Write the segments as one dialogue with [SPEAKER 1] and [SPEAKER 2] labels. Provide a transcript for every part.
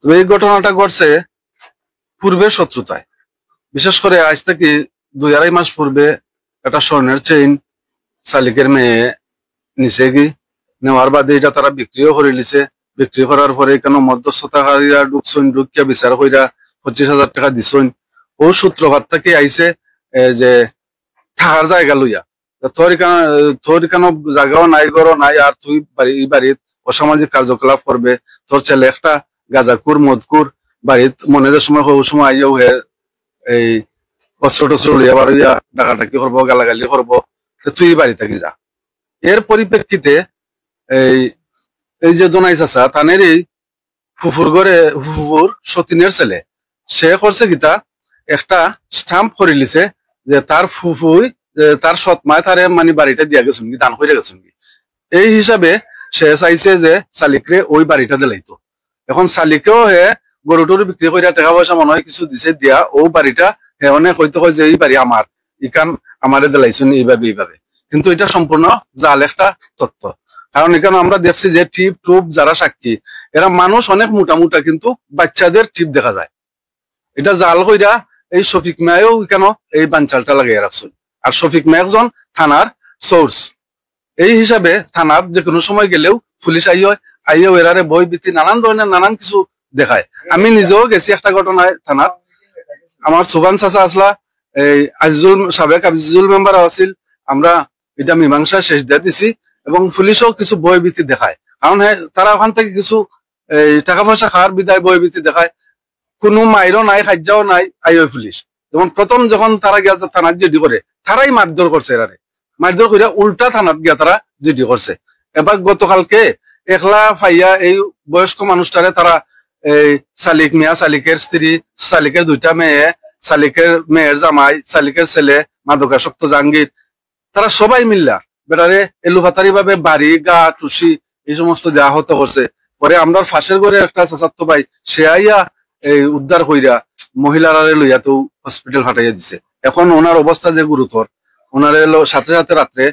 [SPEAKER 1] তবে এই ঘটনাটা ঘটছে পূর্বের শত্রুতায়। বিশেষ করে আজ থেকে 2-2.5 মাস পূর্বে একটা স্বর্ণের চেইন শালিকের মেয়ে নিচে নেওয়ার বাদে এটা তারা বিক্রিও করে নিছে। বিক্রি করার পরে কেন মধ্যস্থতাকারীরা ঢুকছেন, ঢুকিয়া বিচার কইরা 25,000 টাকা দিছেন। ও সূত্রপাত থেকে আইছে যে থাকার জায়গা লইয়া, তোর কেন জায়গাও নাই, ঘরও নাই, আর তুই বাড়িত অসামাজিক কার্যকলাপ করবে। তোর ছেলে একটা গাঁজাকুর মদকুর, বাড়িত মনে যে সময় ওই সময় আইয়াও হে এই অস্ত্র টস্ত্র লইয়া বাড়িয়া ডাকাডাকি করবো, গালাগালি করবো, তুই বাড়ি থাকি যা। এর পরিপ্রেক্ষিতে এই এই যে দোনাই চাচা তানের এই ফুফুর ঘরে ফুফুর সতীনের ছেলে সে করছে গীতা একটা স্টাম্প করে লিছে যে তার ফুফুই তার সৎমায় তারে মানে বাড়িটা দিয়া গেছেন কি, দান করে গেছেন কি। এই হিসাবে সে চাইছে যে শালিকরে ওই বাড়িটা দিলাইতো। এখন শালিকেও হে গরু টরু বিক্রি করে টাকা পয়সা মনে হয় কিছু দিছে, দিয়া ও বাড়িটা হে অনেক হয়তো হয় যে এই বাড়ি আমার, ইকান আমারে দিলাইছেন এইভাবে এইভাবে। কিন্তু এটা সম্পূর্ণ জাল একটা তত্ত্ব। কারণ এখানে আমরা দেখছি যে টিপ টুপ যারা সাক্ষী এরা মানুষ অনেক মোটা মোটা, কিন্তু বাচ্চাদের টিপ দেখা যায়। এটা জাল কইরা এই শফিক মিয়াও কেন এই বাঞ্চালটা লাগিয়ে রাখছেন। আর শফিক মিয়া একজন থানার সোর্স, এই হিসাবে থানার যে কোনো সময় গেলেও পুলিশ আইও এরারে বই বিতি নানান ধরনের নানান কিছু দেখায়। আমি নিজেও গেছি একটা ঘটনায় থানার, আমার সুবান চাচা আসলা, এই আজিজুল সাবেক আজিজুল মেম্বার আছিল, আমরা এটা মীমাংসা শেষ দিয়ে দিছি এবং পুলিশও কিছু বই বিতি দেখায়। কারণ তারা ওখান থেকে কিছু এই টাকা পয়সা খাওয়ার বিদায় বই বিতি দেখায়। কোনো মাইরও নাই, খাজ্যাও নাই, আইও পুলিশ। যেমন প্রথম যখন তারা গিয়া থানার জিডি করে, তারাই মারধর করছে এরারে, মারধর করে উল্টা থানাত গিয়া তারা জিডি করছে। এবার গতকালকে একলা ফাইয়া এই বয়স্ক মানুষটারে তারা এই শালিক মিয়া, শালিকের স্ত্রী, শালিকের 2টা মেয়ে, শালিকের মেয়ের জামাই, শালিকের ছেলে মাদকাসক্ত জাহাঙ্গীর, তারা সবাই মিল্লা বেটারে এলুফাতারি ভাবে বাড়ি গা টুসি এই সমস্ত দেওয়া হতে করছে। পরে আমরা ফাঁসের ঘরে একটা চাচাতো ভাই সে আইয়া এই উদ্ধার কইরা মহিলারে লইয়া তো হসপিটাল ফাটাইয়া দিছে। এখন ওনার অবস্থা যে গুরুতর, ওনারে সাথে সাথে রাত্রে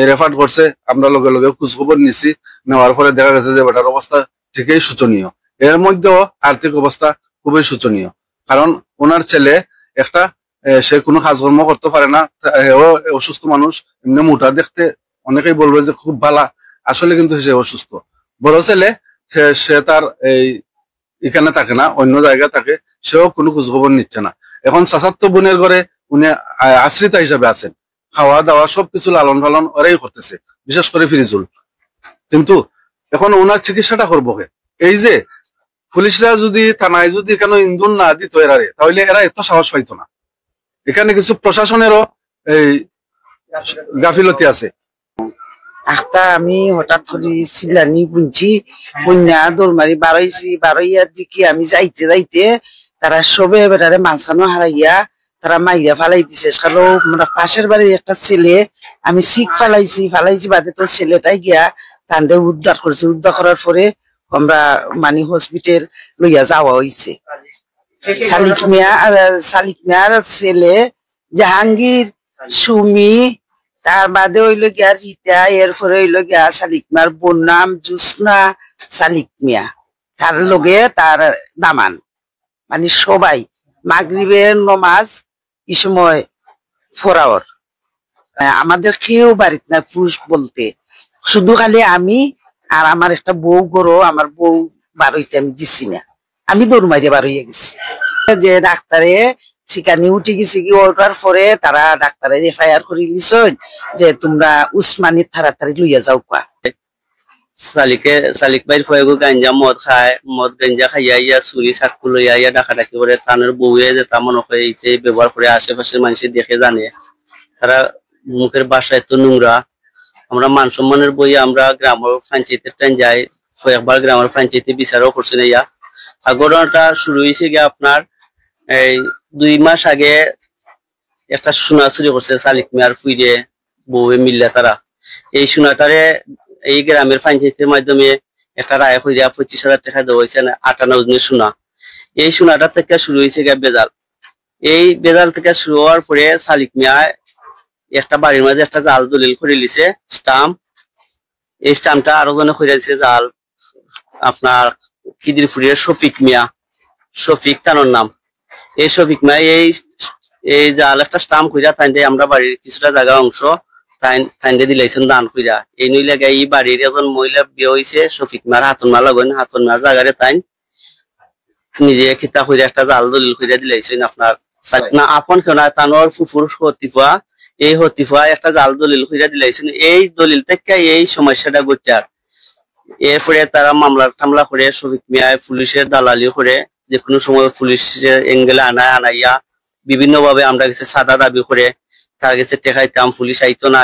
[SPEAKER 1] রেফার করছে। আমরা লগে লগে খোঁজখবর নিছি, নেওয়ার পরে দেখা গেছে যে বেটার অবস্থা ঠিকই শোচনীয়। এর মধ্যেও আর্থিক অবস্থা খুবই শোচনীয়। কারণ ওনার ছেলে একটা সে কোনো কাজকর্ম করতে পারে না, অসুস্থ মানুষ, এমনি মোটা দেখতে অনেকেই বলবে যে খুব ভালা, আসলে কিন্তু সে অসুস্থ। বড় ছেলে সে তার এই এখানে থাকে না, অন্য জায়গায় থাকে, সেও কোনো খোঁজখবর নিচ্ছে না। এখন চাচাতো বোনের ঘরে উনি আশ্রিতা হিসাবে আছেন, খাওয়া দাওয়া সবকিছু লালন পালন ওরাই করতেছে, বিশেষ করে ফিরিজুল। কিন্তু এখন ওনার চিকিৎসাটা করবো কে? এই যে পুলিশরা যদি থানায় যদি কেন ইন্ধন না দিত এরারে, তাহলে এরা এত সাহস পাইতো না। এখানে কিছু প্রশাসনেরও এই গাফিলতি আছে।
[SPEAKER 2] আখটা আমি হঠাৎ করে চিল্লানি বুঝছি, কন্যা দৌড়মারি বারোইয়ার দিকে আমি যাইতে যাইতে তারা সবে বেটারে মাঝখানো হারাইয়া তারা মাইয়া ফালাই দিছে। আমরা পাশের বাড়ির একটা ছেলে আমি শিখ ফালাইছি বাদে তোর ছেলেটাই গিয়া তান্ডে উদ্ধার করেছে। উদ্ধার করার পরে আমরা মানে হসপিটাল লইয়া যাওয়া হয়েছে। শালিক মিয়ার ছেলে জাহাঙ্গীর, সুমি, তার বাদে হইলো গিয়া রিতা, এরপরে হইলো গিয়া শালিক মিয়ার বোন নাম জুসনা শালিক মিয়া, তার লগে তার দামান, মানে সবাই মাগরিবের নমাজ এই সময় ফোরাওর। আমাদের কেউ বাড়িতে না পুরুষ বলতে, শুধু খালি আমি আর আমার একটা বউ গরো, আমার বউ বারোইতে আমি দিছি না, আমি দৌড় মারিয়ে বারোইয়া গেছি। যে ডাক্তারে চিকানি উঠে গেছে কি, ওঠার পরে তারা ডাক্তারের এফআইআর করে দিছেন যে তোমরা উসমানী তাড়াতাড়ি লইয়া যাও।
[SPEAKER 3] শালিক ভাইয়ের ফয়েগো গাঞ্জা মদ খায়, মদ গাঞ্জা খাইয়া ইয়া চুরি চাকু লইয়া ইয়া ডাকাডাকি করে তানের বউয়ে যে তেমন ব্যবহার করে আশেপাশের মানুষ দেখে জানে তারা মুখের বাসা এত নোংরা। আমরা মান সম্মানের বই আমরা গ্রামের পঞ্চায়েতের টাইম যাই, কয়েকবার গ্রামের পঞ্চায়েতে বিচারও করছি না। ইয়া আর ঘটনাটা শুরু হয়েছে গিয়ে আপনার এই 2 মাস আগে একটা সোনা চুরি করছে শালিক মিয়ার ফুইরে বউয়ে মিললে তারা। এই সোনাটারে এই গ্রামের পঞ্চায়েতের মাধ্যমে একটা রায় হইয়া 25,000 টাকা দেওয়া হয়েছে, 58 ওজনের সোনা। এই সোনাটার থেকে শুরু হয়েছে গিয়ে বেজাল। এই বেজাল থেকে শুরু হওয়ার পরে শালিক মিয়া একটা বাড়ির মাঝে একটা জাল দলিল করে লিছে স্টাম্প। এই স্টাম্পটা আরো জনে করে দিছে জাল আপনার খিদিরপুরের শফিক তানোর নাম। এই শফিক মিয়া এই জাল একটা স্টাম্প খুঁজা তাইতে আমরা বাড়ির কিছুটা জায়গা অংশ তাইতে দিলাইছেন দান খুঁজা। এই নইলে এই বাড়ির একজন মহিলা বিয়ে হয়েছে শফিক মিয়ার হাতন মার লাগেন, হাতন মার জায়গারে তাই নিজে খিতা খুঁজা একটা জাল দলিল খুঁজা দিলাইছেন আপনার না আপন কেউ না তানোর ফুফুর হতিফা। এই হতিফা একটা জাল দলিল খুঁজা দিলাইছেন। এই দলিল থেকে এই সমস্যাটা ঘটার এরপরে তারা মামলা টামলা করে শফিক মিয়ায় পুলিশের দালালি করে যে কোনো সময় পুলিশের এঙ্গেলে আনাইয়া বিভিন্ন ভাবে আমরা কাছে সাদা দাবি করে তার কাছে টেকাইতাম, পুলিশ আইতো না,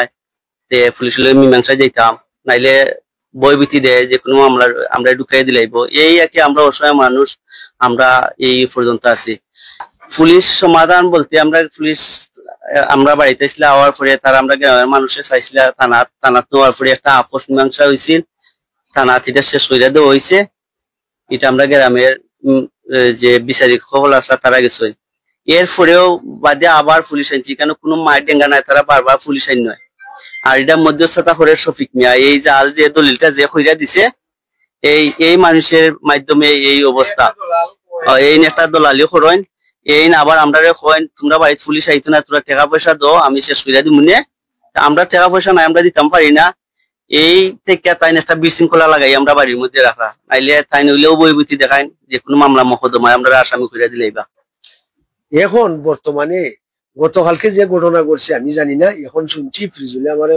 [SPEAKER 3] পুলিশ মীমাংসা যাইতাম, নাইলে বইবিতি দেয় যে কোনো মামলা আমরা ঢুকাই দিলাইব। এই আর কি আমরা অসহায় মানুষ, আমরা এই পর্যন্ত আছি। পুলিশ সমাধান বলতে আমরা বাড়িতে ছিল হওয়ার পরে তারা আমরা গ্রামের মানুষের চাইছিল থানাত নেওয়ার পরে একটা আপোষ মীমাংসা হয়েছিল, থানাত এটা শেষ করে দেওয়া হয়েছে। এটা আমরা গ্রামের যে বিচারিক খবর আছে তারা গেছে। এরপরেও বাদে আবার পুলিশ আনছি, কেন কোনো মায়ের ডেঙ্গা নাই, তারা বারবার পুলিশ আইন নয়। আর এটা মধ্যস্থতা করে শফিক মিয়া এই জাল যে দলিলটা যে কইরা দিছে এই মানুষের মাধ্যমে এই অবস্থা। এই একটা দলালি করেন, এই আবার আমরা কইন তোমরা বাড়িতে পুলিশ আইতো না, তোরা টাকা পয়সা দাও আমি শেষ কইরা দিব নে। আমরা টাকা পয়সা নাই, আমরা দিতাম পারি না। এই থেকে তাই একটা বিশৃঙ্খলা লাগাই আমরা বাড়ির মধ্যে রাখা, নাইলে তাই নইলেও বইবুতি দেখায় যে কোনো মামলা মকদ্দমায় আমরা আসামি কইরা দিলাইবা।
[SPEAKER 4] এখন বর্তমানে গতকালকে যে ঘটনা ঘটছে আমি জানি না, এখন শুনছি ফ্রিজুলে আমার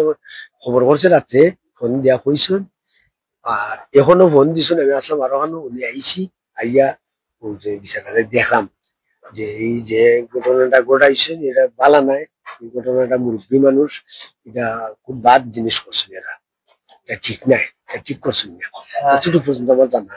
[SPEAKER 4] খবর করছে রাত্রে ফোন দিয়া কইছেন, আর এখনো ফোন দিছেন। আমি আসলাম আরো উনি আইছি, আইয়া বিচারে দেখলাম যে এই যে ঘটনাটা ঘটাইছেন এটা বালা নাই, এই ঘটনাটা মুরব্বী মানুষ, এটা খুব বাদ জিনিস করছেন, এটা ঠিক নাই, এটা ঠিক করছেন না, এতটুকু পর্যন্ত আমার জানা।